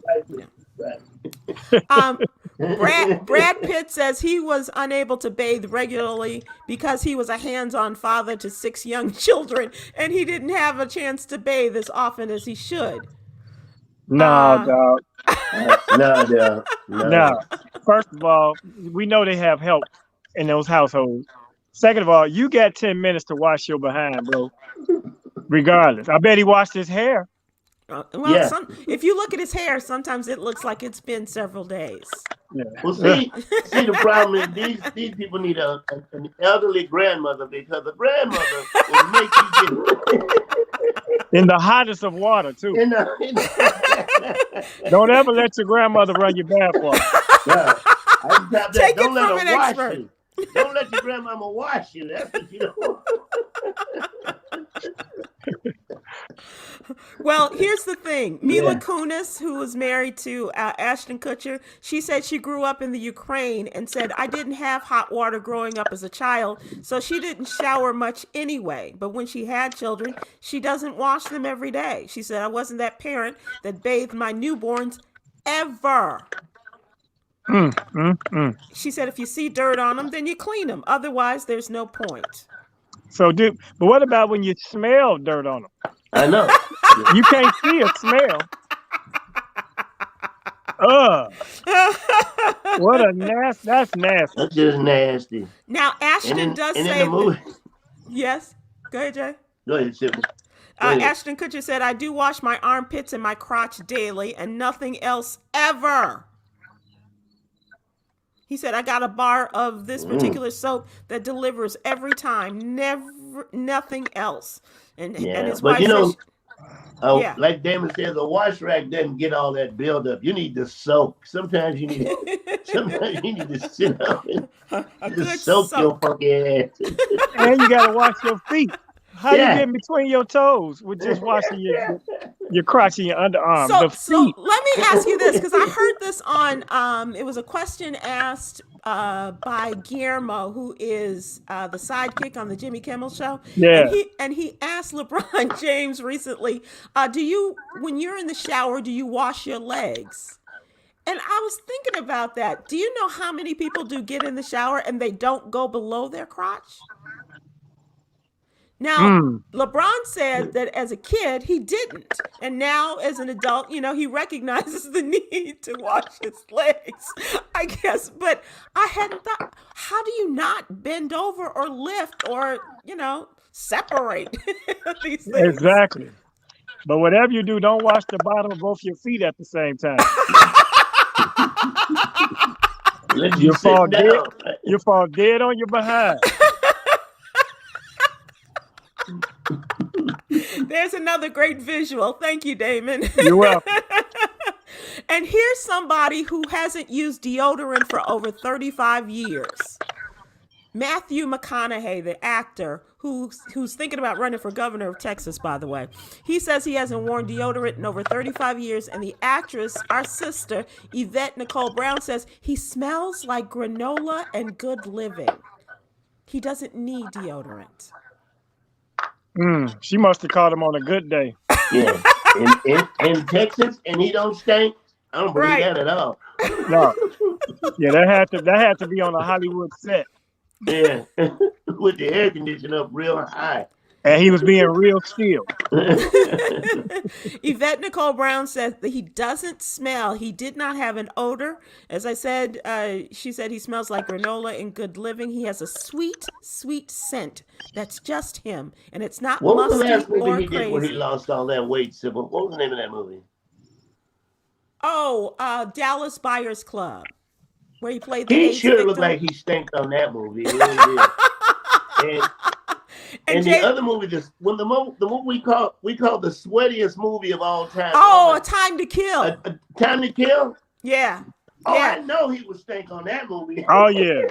Speaker 1: Brad Pitt says he was unable to bathe regularly because he was a hands-on father to 6 young children, and he didn't have a chance to bathe as often as he should.
Speaker 2: No, dog.
Speaker 3: No.
Speaker 2: First of all, we know they have help in those households. Second of all, you got 10 minutes to wash your behind, bro. Regardless. I bet he washed his hair.
Speaker 1: If you look at his hair, sometimes it looks like it's been several days.
Speaker 2: Yeah.
Speaker 3: Well, see, the problem is these people need an elderly grandmother because the grandmother will make you get
Speaker 2: in the hottest of water too. Don't ever let your grandmother run your bath water.
Speaker 1: Take
Speaker 3: Don't
Speaker 1: it
Speaker 3: let
Speaker 1: from
Speaker 3: her
Speaker 1: an
Speaker 3: wash
Speaker 1: expert.
Speaker 3: you. Don't let your grandmama wash you. That's what you don't.
Speaker 1: Well, here's the thing. Mila Kunis, who was married to Ashton Kutcher, she said she grew up in the Ukraine and said, I didn't have hot water growing up as a child, so she didn't shower much anyway. But when she had children, she doesn't wash them every day. She said, I wasn't that parent that bathed my newborns ever. She said, if you see dirt on them, then you clean them. Otherwise, there's no point.
Speaker 2: So, but what about when you smell dirt on them?
Speaker 3: I know.
Speaker 2: You can't see a smell. What a nasty. That's nasty.
Speaker 3: That's just nasty.
Speaker 1: Now, Ashton does say...
Speaker 3: in the movie...
Speaker 1: Yes. Go ahead, Jay.
Speaker 3: Go ahead, Sybil.
Speaker 1: Ashton Kutcher said, I do wash my armpits and my crotch daily and nothing else ever. He said, I got a bar of this particular soap that delivers every time. Nothing else. And his wife says,
Speaker 3: like Damon said, the wash rack doesn't get all that buildup. You need to soak. Sometimes you need to sit down and just soak your funky ass.
Speaker 2: And you gotta wash your feet. How you get in between your toes with just washing your crotch and your underarm?
Speaker 1: So let me ask you this, because I heard this on it was a question asked by Guillermo, who is the sidekick on the Jimmy Kimmel Show.
Speaker 2: Yeah.
Speaker 1: And he asked LeBron James recently, when you're in the shower, do you wash your legs? And I was thinking about that. Do you know how many people do get in the shower and they don't go below their crotch? Now, LeBron said that as a kid, he didn't. And now as an adult, he recognizes the need to wash his legs, I guess. But I hadn't thought, how do you not bend over or lift or, separate these things?
Speaker 2: Exactly. But whatever you do, don't wash the bottom of both your feet at the same time. You fall dead on your behind.
Speaker 1: There's another great visual. Thank you, Damon.
Speaker 2: You're welcome.
Speaker 1: And here's somebody who hasn't used deodorant for over 35 years. Matthew McConaughey, the actor who's thinking about running for governor of Texas, by the way. He says he hasn't worn deodorant in over 35 years. And the actress, our sister, Yvette Nicole Brown, says he smells like granola and good living. He doesn't need deodorant.
Speaker 2: She must have caught him on a good day.
Speaker 3: Yeah, in Texas, and he don't stink. I don't believe that at all.
Speaker 2: No. Yeah, that had to be on a Hollywood set.
Speaker 3: Yeah, with the air conditioner up real high.
Speaker 2: And he was being real still.
Speaker 1: Yvette Nicole Brown says that he doesn't smell. He did not have an odor. As I said, she said he smells like granola and good living. He has a sweet, sweet scent. That's just him. And it's not musty or crazy. What was the last movie he did
Speaker 3: where he lost all that weight, Sybil? What was the name of that movie?
Speaker 1: Oh, Dallas Buyers Club, where he played the
Speaker 3: He
Speaker 1: AIDS
Speaker 3: sure
Speaker 1: victim.
Speaker 3: looked like he stank on that movie. He really did. And the other movie, the movie we call the sweatiest movie of all time.
Speaker 1: A Time to Kill.
Speaker 3: A Time to Kill?
Speaker 1: Yeah.
Speaker 3: Oh,
Speaker 1: yeah.
Speaker 3: I know he was stank on that movie.
Speaker 2: Oh, yeah.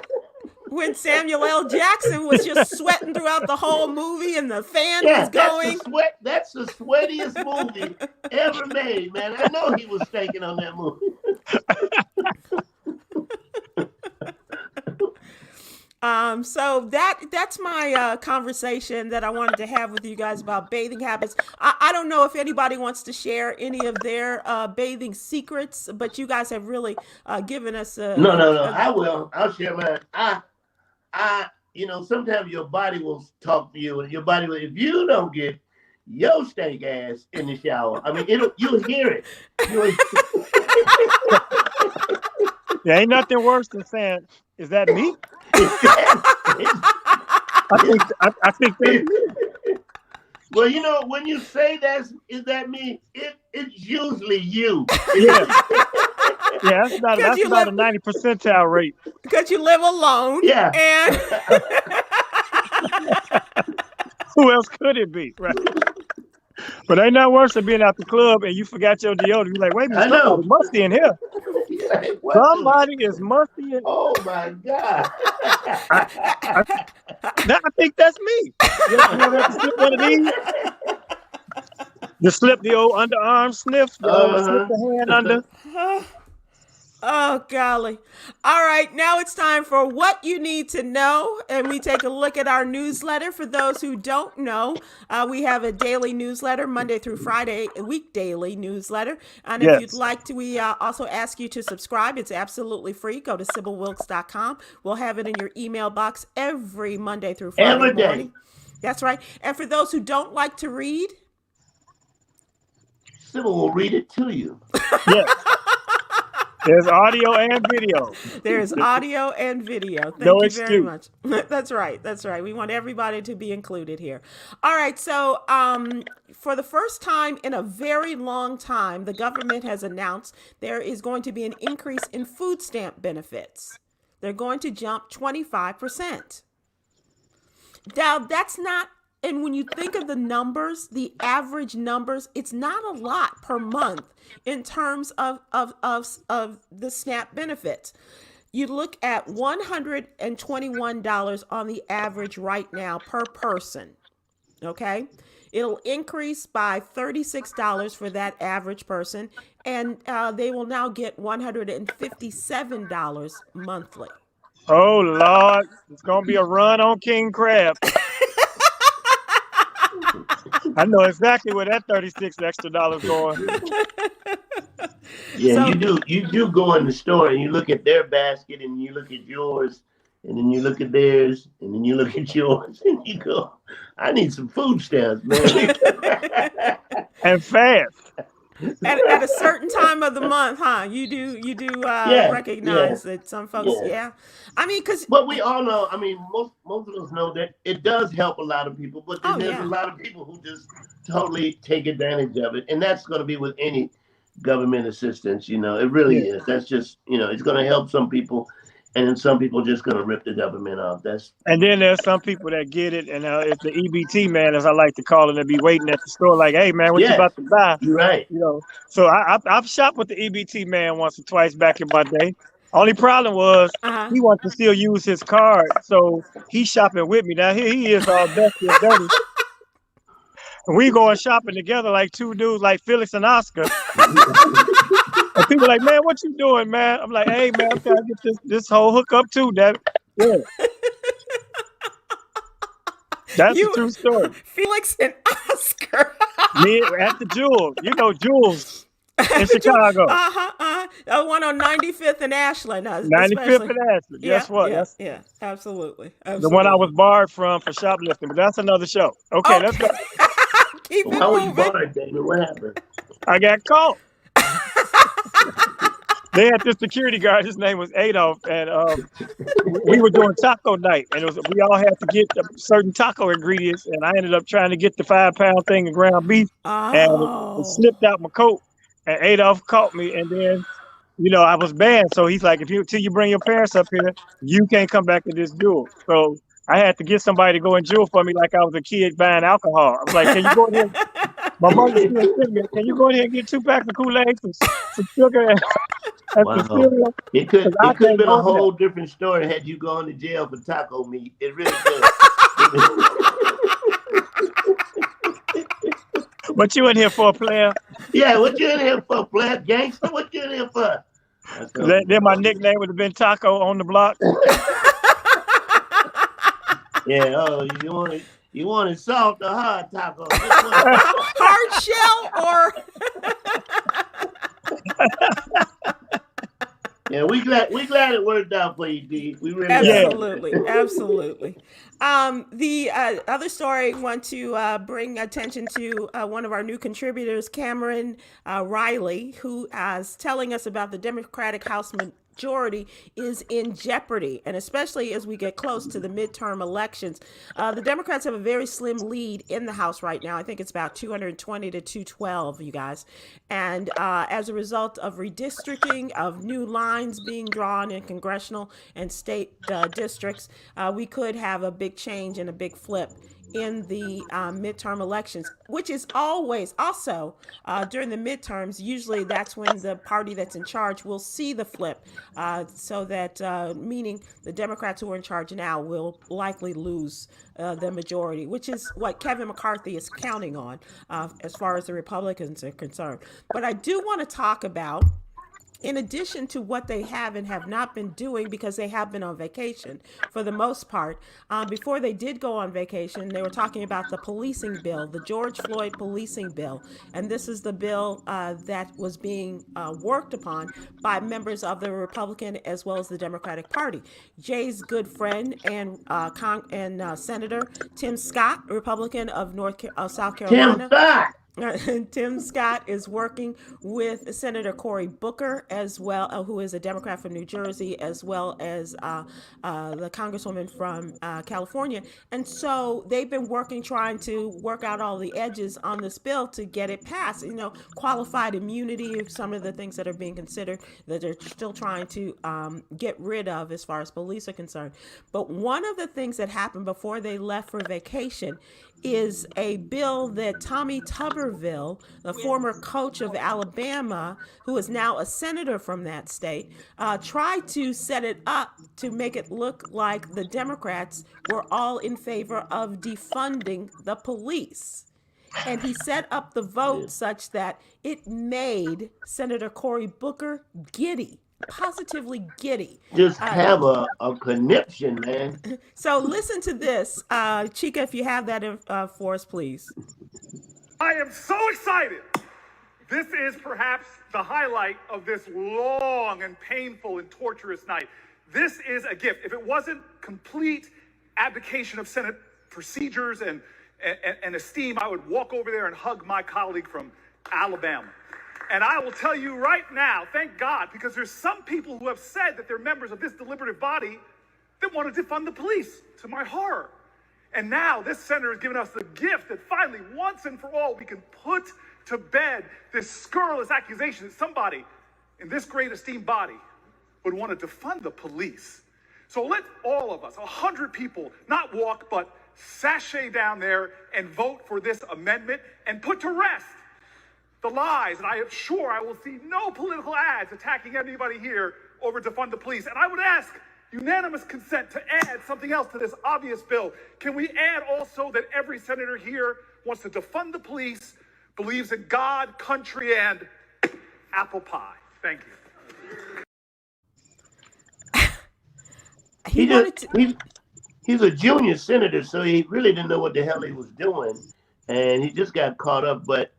Speaker 1: When Samuel L. Jackson was just sweating throughout the whole movie and the fan was going.
Speaker 3: That's the sweatiest movie ever made, man. I know he was stinking on that movie.
Speaker 1: So that's my conversation that I wanted to have with you guys about bathing habits. I don't know if anybody wants to share any of their bathing secrets, but you guys have really given us
Speaker 3: No. I will. I'll share mine. Sometimes your body will talk to you, and your body will. If you don't get your stank ass in the shower, I mean, you'll hear it.
Speaker 2: There ain't nothing worse than saying, "Is that me?" I think that.
Speaker 3: Well, when you say is that me? It's usually you.
Speaker 2: Yeah, that's about a 90 percentile rate.
Speaker 1: Because you live alone.
Speaker 3: Yeah.
Speaker 1: And
Speaker 2: who else could it be? Right. But ain't nothing worse than being out the club and you forgot your deodorant. You're like, wait a minute, somebody's musty in here.
Speaker 3: Like,
Speaker 2: somebody is musty in.
Speaker 3: Oh my God.
Speaker 2: I think that's me. You ever sip one of these? Just slip the old underarm sniff, the old slip the hand under.
Speaker 1: Oh, golly. All right, now it's time for What You Need to Know, and we take a look at our newsletter. For those who don't know, we have a daily newsletter, Monday through Friday, a week daily newsletter. And if you'd like to, we also ask you to subscribe. It's absolutely free. Go to SybilWilkes.com. We'll have it in your email box every Monday through Friday
Speaker 3: every day.
Speaker 1: morning. That's right. And for those who don't like to read,
Speaker 3: Sybil will read it to you.
Speaker 2: Yes. There's audio and video.
Speaker 1: There's audio and video. Thank
Speaker 2: No
Speaker 1: you very
Speaker 2: excuse.
Speaker 1: much. That's right. That's right. We want everybody to be included here. All right. So for the first time in a very long time, the government has announced there is going to be an increase in food stamp benefits. They're going to jump 25%. Now, that's not, and when you think of the numbers, the average numbers, it's not a lot per month in terms of the SNAP benefits. You look at $121 on the average right now per person, okay? It'll increase by $36 for that average person, and they will now get $157 monthly.
Speaker 2: Oh, Lord. It's going to be a run on King Crab. I know exactly where that $36 extra going.
Speaker 3: Yeah, so, you do go in the store and you look at their basket and you look at yours and then you look at theirs and then you look at yours and you go, I need some food stamps, man.
Speaker 2: And fast.
Speaker 1: At a certain time of the month, huh? You do recognize that some folks, I mean,
Speaker 3: but we all know. I mean, most of us know that it does help a lot of people, but then there's a lot of people who just totally take advantage of it, and that's going to be with any government assistance. You know, it really is. That's just, you know, it's going to help some people. And then some people just gonna rip the government off. And
Speaker 2: then there's some people that get it, and it's the EBT man, as I like to call it, and be waiting at the store like, "Hey man, what you about to buy?"
Speaker 3: You're right.
Speaker 2: You know. So I've shopped with the EBT man once or twice back in my day. Only problem was he wants to still use his card, so he's shopping with me. Now here he is, all dusty and dirty. And we going shopping together like two dudes, like Felix and Oscar. And people like, man, what you doing, man? I'm like, hey, man, I'm trying to get this whole hookup too, Dad. Yeah. That's a true story.
Speaker 1: Felix and Oscar.
Speaker 2: Me at the Jewel. You know, Jewel's in Chicago.
Speaker 1: The one on 95th and Ashland.
Speaker 2: 95th and Ashland. Guess what?
Speaker 1: Yeah, absolutely.
Speaker 2: The one I was barred from for shoplifting, but that's another show. Okay, let's go.
Speaker 1: Keep it
Speaker 3: How were you
Speaker 1: moving.
Speaker 3: barred, David? What happened?
Speaker 2: I got caught. They had this security guard. His name was Adolf, and we were doing taco night, and we all had to get certain taco ingredients. And I ended up trying to get the 5-pound thing of ground beef, and it slipped out my coat. And Adolf caught me, and then, you know, I was banned. So he's like, till you bring your parents up here, you can't come back to this Jewel. So I had to get somebody to go and Jewel for me like I was a kid buying alcohol. I was like, can you go in here? My mother's still sitting there. Can you go in here and get 2 packs of Kool-Aid, some sugar, and some cereal?
Speaker 3: It could have been a whole different story had you gone to jail for taco meat. It really could.
Speaker 2: What you in here for, player?
Speaker 3: Yeah, what you in here for, player? Gangster, what you in here for?
Speaker 2: Then my nickname would have been Taco on the block.
Speaker 3: Yeah, you wanted salt or hard taco?
Speaker 1: Hard shell or?
Speaker 3: Yeah, we glad it worked out for you, D. We really
Speaker 1: absolutely. The other story I want to bring attention to one of our new contributors, Cameron Riley, who is telling us about the Democratic House majority is in jeopardy, and especially as we get close to the midterm elections. The Democrats have a very slim lead in the House right now. I think it's about 220 to 212, you guys. And as a result of redistricting, of new lines being drawn in congressional and state districts, we could have a big change and a big flip in the midterm elections, which is always also during the midterms. Usually that's when the party that's in charge will see the flip, so that meaning the Democrats who are in charge now will likely lose the majority, which is what Kevin McCarthy is counting on as far as the Republicans are concerned. But I do want to talk about, in addition to what they have and have not been doing, because they have been on vacation for the most part. Before they did go on vacation, they were talking about the policing bill, the George Floyd policing bill. And this is the bill that was being worked upon by members of the Republican as well as the Democratic Party. Jay's good friend and Senator Tim Scott, Republican of South Carolina.
Speaker 3: Tim Scott.
Speaker 1: Tim Scott is working with Senator Cory Booker as well, who is a Democrat from New Jersey, as well as the Congresswoman from California. And so they've been working, trying to work out all the edges on this bill to get it passed. You know, qualified immunity, some of the things that are being considered that they're still trying to get rid of as far as police are concerned. But one of the things that happened before they left for vacation is a bill that Tommy Tuberville, the former coach of Alabama, who is now a senator from that state, tried to set it up to make it look like the Democrats were all in favor of defunding the police. And he set up the vote such that it made Senator Cory Booker giddy. Positively giddy.
Speaker 3: Just have a conniption, man.
Speaker 1: So listen to this. Chica, if you have that for us, please.
Speaker 4: I am so excited. This is perhaps the highlight of this long and painful and torturous night. This is a gift. If it wasn't complete abdication of Senate procedures and esteem, I would walk over there and hug my colleague from Alabama. And I will tell you right now, thank God, because there's some people who have said that they're members of this deliberative body that want to defund the police, to my horror. And now this senator has given us the gift that finally, once and for all, we can put to bed this scurrilous accusation that somebody in this great esteemed body would want to defund the police. So let all of us, 100 people, not walk, but sashay down there and vote for this amendment and put to rest the lies. And I am sure I will see no political ads attacking anybody here over defund the police. And I would ask unanimous consent to add something else to this obvious bill. Can we add also that every senator here wants to defund the police, believes in God, country, and apple pie? Thank you.
Speaker 3: He's a junior senator, so he really didn't know what the hell he was doing. And he just got caught up. But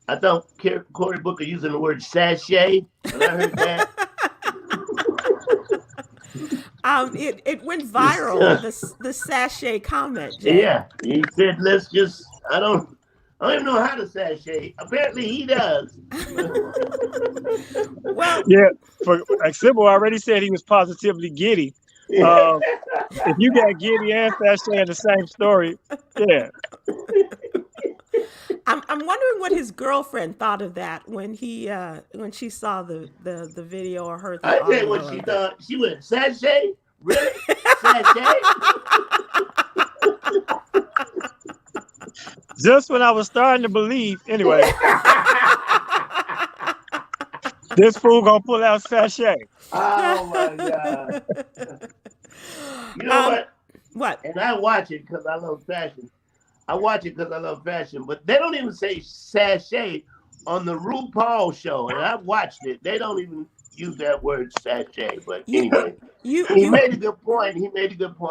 Speaker 3: I thought Cory Booker using the word sachet, and I heard that.
Speaker 1: It went viral, the sachet comment, Jay.
Speaker 3: Yeah, he said, let's just, I don't even know how to sachet. Apparently he does.
Speaker 1: Well,
Speaker 2: Yeah, like Sybil already said, he was positively giddy. If you got giddy and sachet in the same story, yeah.
Speaker 1: I'm wondering what his girlfriend thought of that when she saw the video or heard the
Speaker 3: I
Speaker 1: audio.
Speaker 3: tell you what she thought. She went, sachet? Really? Sachet?
Speaker 2: Just when I was starting to believe, anyway, this fool gonna pull out sachet.
Speaker 3: Oh my God. You know what?
Speaker 1: What?
Speaker 3: And I watch it because I love fashion. But they don't even say sachet on the RuPaul show, and I've watched it. They don't even use that word sachet. But anyway, he made a good point.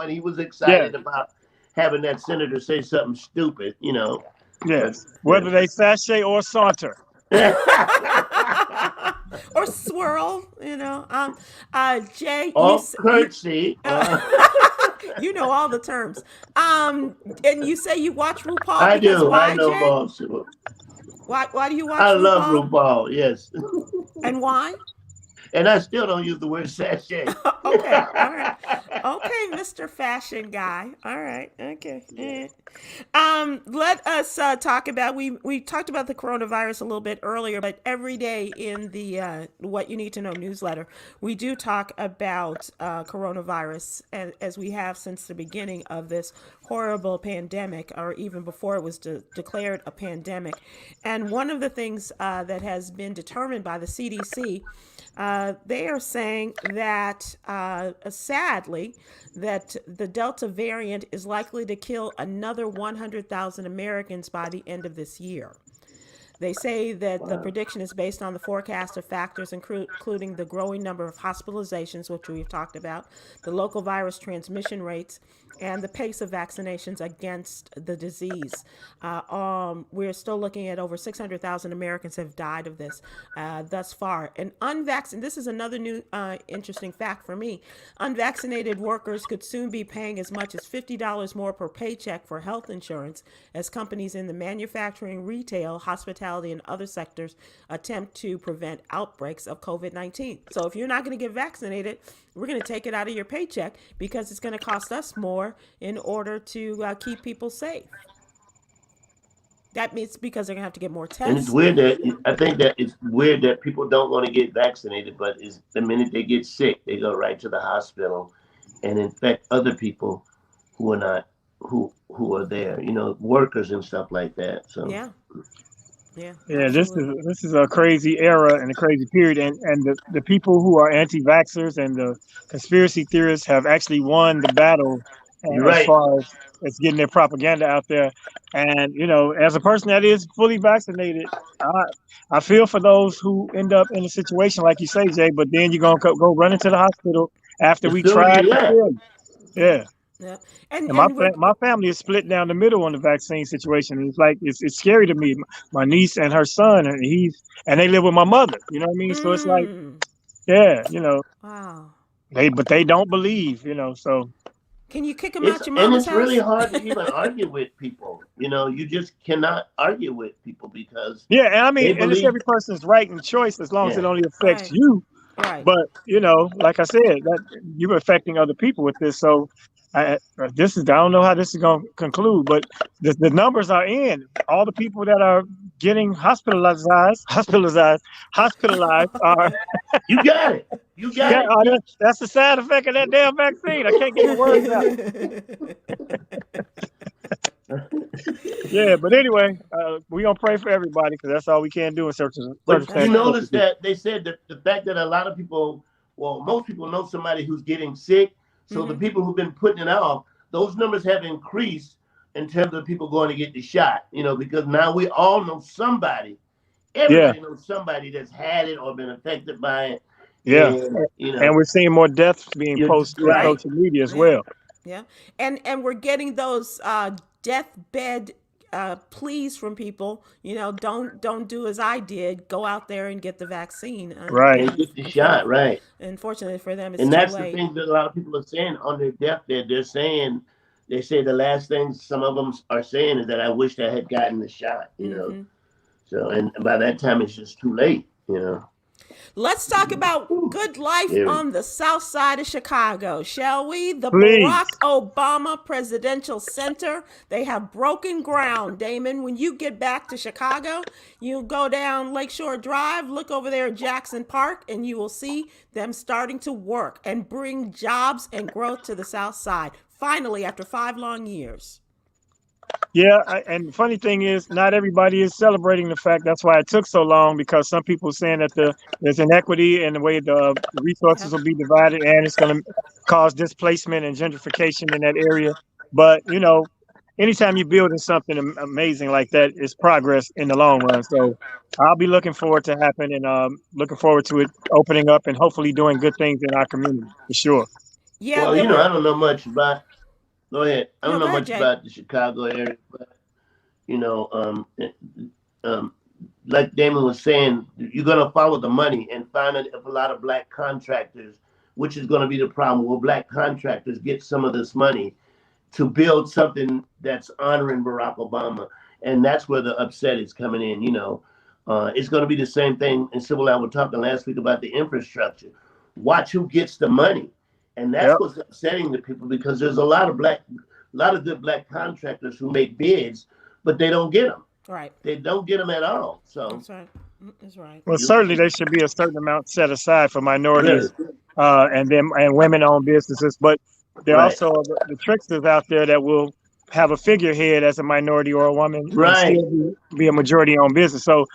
Speaker 3: He was excited about having that senator say something stupid, you know.
Speaker 2: Yes, whether they sachet or saunter.
Speaker 1: Or swirl, you know. Jay,
Speaker 3: or curtsy.
Speaker 1: You know all the terms. And you say you watch RuPaul.
Speaker 3: I do.
Speaker 1: Why,
Speaker 3: I know
Speaker 1: Jay?
Speaker 3: most.
Speaker 1: Why do you watch
Speaker 3: I
Speaker 1: RuPaul?
Speaker 3: love RuPaul, yes.
Speaker 1: And why?
Speaker 3: And I still don't use the word sachet.
Speaker 1: Okay, all right. Okay, Mr. Fashion Guy. All right, okay.
Speaker 3: Yeah.
Speaker 1: Let us talk about, we talked about the coronavirus a little bit earlier, but every day in the What You Need to Know newsletter, we do talk about coronavirus, as we have since the beginning of this horrible pandemic, or even before it was declared a pandemic. And one of the things that has been determined by the CDC, they are saying that sadly, that the Delta variant is likely to kill another 100,000 Americans by the end of this year. They say that the prediction is based on the forecast of factors including the growing number of hospitalizations, which we've talked about, the local virus transmission rates, and the pace of vaccinations against the disease. We're still looking at over 600,000 Americans have died of this thus far. And unvaccinated, this is another new interesting fact for me, unvaccinated workers could soon be paying as much as $50 more per paycheck for health insurance as companies in the manufacturing, retail, hospitality, and other sectors attempt to prevent outbreaks of COVID-19. So if you're not going to get vaccinated, we're going to take it out of your paycheck because it's going to cost us more in order to keep people safe. That means because they're going to have to get more tests.
Speaker 3: And it's weird that I think that it's weird that people don't want to get vaccinated, but it's the minute they get sick, they go right to the hospital and infect other people who are not who are there, workers and stuff like that. So
Speaker 1: yeah.
Speaker 2: This is a crazy era and a crazy period, and the people who are anti-vaxxers and the conspiracy theorists have actually won the battle as far as getting their propaganda out there. And as a person that is fully vaccinated, I feel for those who end up in a situation like you say, Jay. But then you're gonna go run into the hospital after we tried. Yeah.
Speaker 1: Yeah,
Speaker 2: and my family is split down the middle on the vaccine situation. It's like it's scary to me. My niece and her son, and they live with my mother. You know what I mean? So it's like,
Speaker 1: wow.
Speaker 2: They don't believe. So
Speaker 1: can you kick them out your mama's house?
Speaker 3: And it's really hard to even argue with people. You just cannot argue with people because
Speaker 2: and I mean, and it's every person's right and choice as long as it only affects you.
Speaker 1: Right.
Speaker 2: But like I said, that you're affecting other people with this. So. I don't know how this is going to conclude, but the numbers are in. All the people that are getting hospitalized are.
Speaker 3: You got it.
Speaker 2: That's the side effect of that damn vaccine. I can't get the words out. Yeah, but anyway, we're going to pray for everybody because that's all we can do in certain circumstances.
Speaker 3: You notice that they said that the fact that a lot of people, most people know somebody who's getting sick. So the people who've been putting it off, those numbers have increased in terms of people going to get the shot, because now we all know somebody. Everybody knows somebody that's had it or been affected by it.
Speaker 2: Yeah. And we're seeing more deaths being posted on social media as well.
Speaker 1: Yeah. And we're getting those deathbed pleas from people, don't do as I did, go out there and get the vaccine.
Speaker 2: Right.
Speaker 3: And get the shot, right.
Speaker 1: Unfortunately for them, it's
Speaker 3: and that's
Speaker 1: too late.
Speaker 3: The thing that a lot of people are saying on their deathbed. They say the last thing some of them are saying is that I wished I had gotten the shot, So, and by that time it's just too late,
Speaker 1: Let's talk about good life on the south side of Chicago, shall we? The
Speaker 2: Please.
Speaker 1: Barack Obama Presidential Center. They have broken ground, Damon. When you get back to Chicago, you go down Lakeshore Drive, look over there at Jackson Park, and you will see them starting to work and bring jobs and growth to the south side. Finally, after 5 long years.
Speaker 2: Yeah, and the funny thing is, not everybody is celebrating the fact. That's why it took so long, because some people are saying that there's inequity in the way the resources will be divided, and it's going to cause displacement and gentrification in that area. But, anytime you're building something amazing like that, it's progress in the long run. So I'll be looking forward to happen and looking forward to it opening up and hopefully doing good things in our community, for sure.
Speaker 1: Yeah.
Speaker 3: Well, I don't know much about. Go ahead. I don't know much about the Chicago area, but like Damon was saying, you're gonna follow the money and find that if a lot of black contractors, which is gonna be the problem, will black contractors get some of this money to build something that's honoring Barack Obama, and that's where the upset is coming in. It's going to be the same thing. And Sybil and I were talking last week about the infrastructure. Watch who gets the money. And that's what's upsetting the people, because there's a lot of good black contractors who make bids, but they don't get them.
Speaker 1: Right.
Speaker 3: They don't get them at all. So
Speaker 1: that's right. That's right.
Speaker 2: Well, certainly there should be a certain amount set aside for minorities and women-owned businesses. But there are also the tricksters out there that will have a figurehead as a minority or a woman, and still be a majority-owned business. So,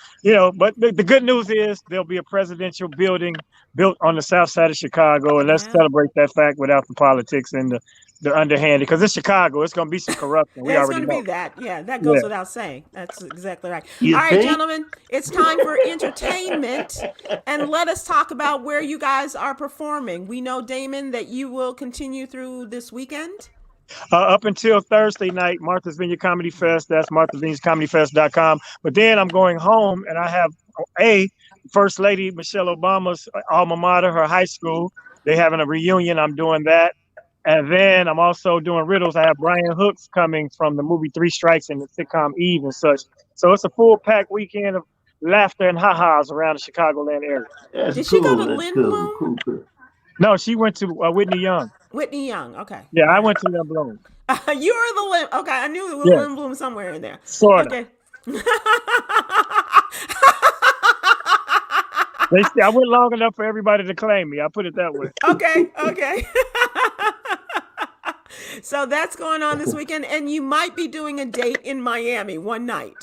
Speaker 2: but the good news is there'll be a presidential building built on the south side of Chicago, and let's celebrate that fact without the politics and the underhanded, because it's Chicago. It's going to be some corruption. We
Speaker 1: It's
Speaker 2: already
Speaker 1: going to
Speaker 2: know.
Speaker 1: be that. Yeah, that goes without saying. That's exactly right.
Speaker 3: You
Speaker 1: All right,
Speaker 3: think?
Speaker 1: gentlemen, it's time for entertainment, and let us talk about where you guys are performing. We know, Damon, that you will continue through this weekend.
Speaker 2: Up until Thursday night, Martha's Vineyard Comedy Fest. That's marthasvineyardcomedyfest.com. But then I'm going home, and I have First Lady Michelle Obama's alma mater, her high school. They're having a reunion. I'm doing that. And then I'm also doing riddles. I have Brian Hooks coming from the movie Three Strikes and the sitcom Eve and such. So it's a full-packed weekend of laughter and ha-has around the Chicagoland area.
Speaker 1: Did she go to Lindblom?
Speaker 3: Cool.
Speaker 2: No, she went to Whitney Young.
Speaker 1: Whitney Young, okay.
Speaker 2: Yeah, I went to Lindblom.
Speaker 1: You were the okay. I knew there was Lindblom somewhere in there.
Speaker 2: Sort of.
Speaker 1: Okay.
Speaker 2: I went long enough for everybody to claim me. I put it that way.
Speaker 1: Okay. So that's going on this weekend, and you might be doing a date in Miami one night.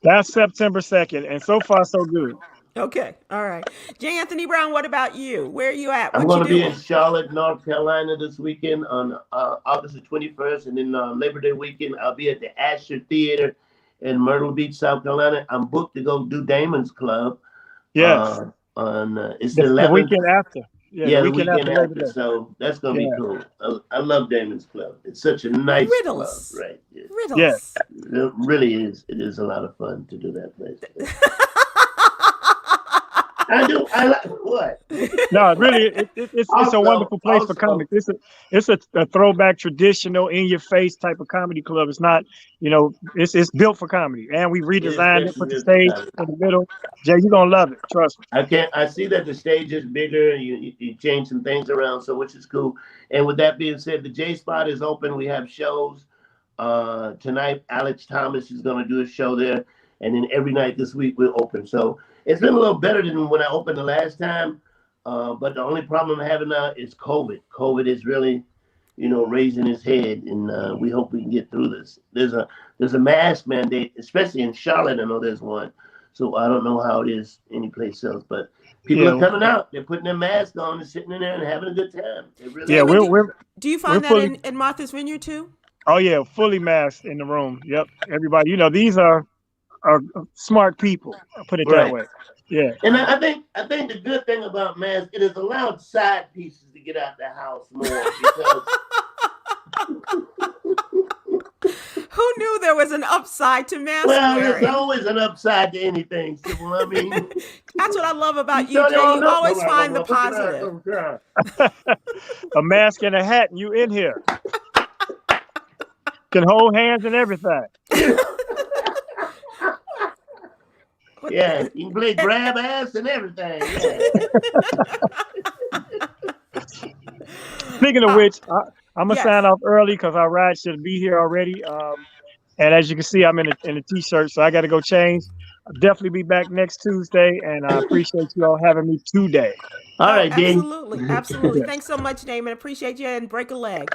Speaker 2: That's September 2nd, and so far so good.
Speaker 1: Okay, all right. J. Anthony Brown, what about you? Where are you at?
Speaker 3: I'm going to be in Charlotte, North Carolina this weekend on August the 21st, and then Labor Day weekend I'll be at the Asher Theater in Myrtle Beach, South Carolina. I'm booked to go do Damon's Club.
Speaker 2: Yes.
Speaker 3: It's the 11th.
Speaker 2: The weekend after.
Speaker 3: Yeah, the weekend after. So that's going to be cool. I love Damon's Club. It's such a nice club, right? Yeah.
Speaker 1: Riddles.
Speaker 2: Yes.
Speaker 3: It really is. It is a lot of fun to do that place. I do. I like what?
Speaker 2: No, really, it's a wonderful place for comics. It's a throwback, traditional, in-your-face type of comedy club. It's not, it's built for comedy, and we redesigned it, put the stage in the middle. Jay, you're gonna love it. Trust me.
Speaker 3: I see that the stage is bigger. You change some things around, so which is cool. And with that being said, the J Spot is open. We have shows tonight. Alex Thomas is gonna do a show there, and then every night this week we're open. So it's been a little better than when I opened the last time, but the only problem I'm having now is COVID. COVID is really, raising its head, and we hope we can get through this. There's a mask mandate, especially in Charlotte. I know there's one, so I don't know how it is anyplace else, but people are coming out. They're putting their masks on and sitting in there and having a good time.
Speaker 1: Do you find that in Martha's Vineyard too?
Speaker 2: Oh yeah, fully masked in the room. Yep, everybody. These are smart people. I'll put it that way. Yeah.
Speaker 3: And I think the good thing about masks, it has allowed side pieces to get out the house more because
Speaker 1: who knew there was an upside to mask wearing?
Speaker 3: There's always an upside to anything. So, I mean,
Speaker 1: that's what I love about you, Jay. You always find the positive.
Speaker 2: A mask and a hat, and you in here. Can hold hands and everything.
Speaker 3: Yeah, you can play grab ass and everything. Yeah.
Speaker 2: Speaking of which, I'm gonna sign off early because our ride should be here already. And as you can see, I'm in a t-shirt, so I got to go change. I'll definitely be back next Tuesday, and I appreciate you all having me today.
Speaker 3: All right, Dean.
Speaker 1: Absolutely. Thanks so much, Damon. Appreciate you, and break a leg.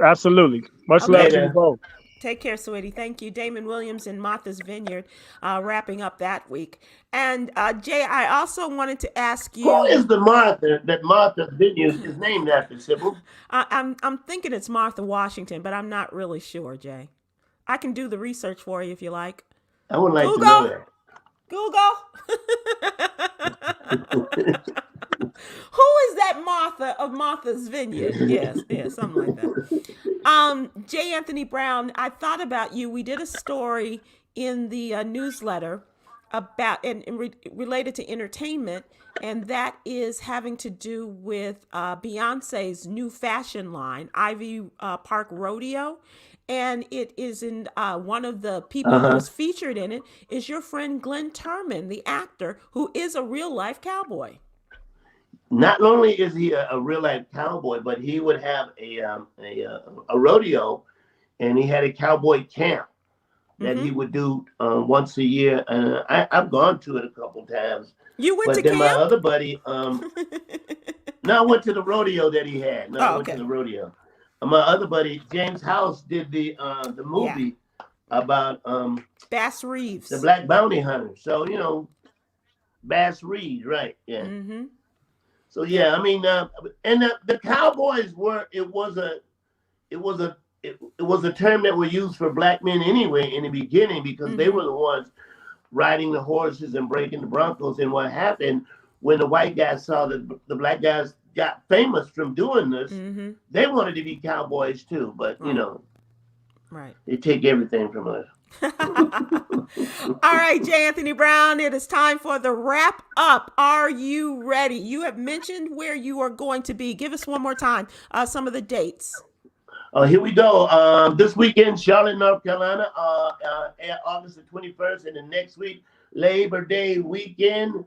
Speaker 2: Absolutely. Much love to you both.
Speaker 1: Take care, sweetie. Thank you. Damon Williams in Martha's Vineyard, wrapping up that week. And Jay, I also wanted to ask you.
Speaker 3: Who is the Martha that Martha's Vineyard is named after, Sybil?
Speaker 1: I'm thinking it's Martha Washington, but I'm not really sure, Jay. I can do the research for you if you like.
Speaker 3: I would like to know that.
Speaker 1: Google. Who is that Martha of Martha's Vineyard? Yes, something like that. J. Anthony Brown, I thought about you. We did a story in the newsletter about related to entertainment, and that is having to do with Beyonce's new fashion line, Ivy Park Rodeo. and it is in one of the people who was featured in it is your friend Glenn Turman, the actor, who is a real life cowboy.
Speaker 3: Not only is he a real life cowboy, but he would have a rodeo, and he had a cowboy camp that he would do once a year. And I've gone to it a couple times.
Speaker 1: You went to
Speaker 3: then
Speaker 1: camp?
Speaker 3: My other buddy, no, I went to the rodeo that he had. I went to the rodeo. My other buddy, James House, did the movie about
Speaker 1: Bass Reeves,
Speaker 3: the Black Bounty Hunter. So Bass Reeves, right? Yeah.
Speaker 1: Mm-hmm.
Speaker 3: So yeah, I mean, and the Cowboys were. It was a term that was used for black men anyway in the beginning, because they were the ones riding the horses and breaking the Broncos. And what happened when the white guys saw that the black guys got famous from doing this, they wanted to be cowboys too. But
Speaker 1: right,
Speaker 3: they take everything from us.
Speaker 1: All right, J. Anthony Brown, it is time for the wrap up. Are you ready? You have mentioned where you are going to be. Give us one more time some of the dates.
Speaker 3: Here we go. This weekend, Charlotte, North Carolina, August the 21st, and the next week, Labor Day weekend,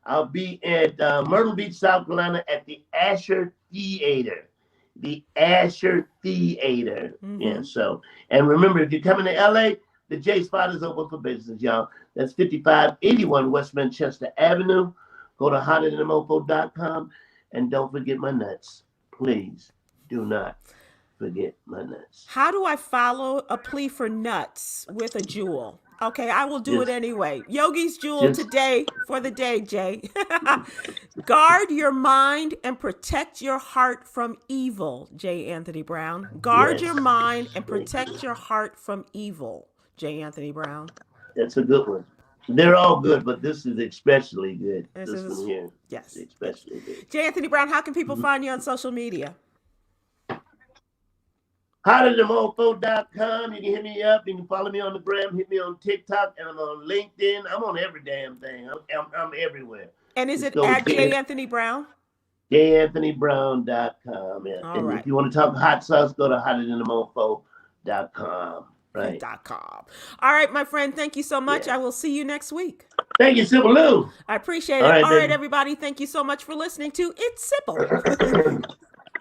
Speaker 3: I'll be at Myrtle Beach, South Carolina, at the Asher Theater. The Asher Theater. Yeah. So, and remember, if you're coming to LA, the J Spot is open for business, y'all. That's 5581 West Manchester Avenue. Go to hotterthanamofo.com, and don't forget my nuts. Please do not forget my nuts.
Speaker 1: How do I follow a plea for nuts with a jewel? Okay, I will do it anyway. Yogi's jewel today for the day, Jay. Guard your mind and protect your heart from evil, J. Anthony Brown. Guard your mind and protect your heart from evil, J. Anthony Brown.
Speaker 3: That's a good one. They're all good, but this is especially good. This one here.
Speaker 1: Yes.
Speaker 3: Especially good.
Speaker 1: J. Anthony Brown, how can people find you on social media?
Speaker 3: hotterthanamofo.com. You can hit me up. You can follow me on the gram. Hit me on TikTok, and I'm on LinkedIn. I'm on every damn thing. I'm everywhere.
Speaker 1: And is it at J. Anthony Brown?
Speaker 3: JAnthonyBrown.com. Yeah.
Speaker 1: All right.
Speaker 3: If you want to talk hot sauce, go to hotterthanamofo.com. Right.
Speaker 1: .com. All right, my friend. Thank you so much. I will see you next week.
Speaker 3: Thank you, Sybil Lou.
Speaker 1: I appreciate it. All right, everybody. Thank you so much for listening to It's Sybil.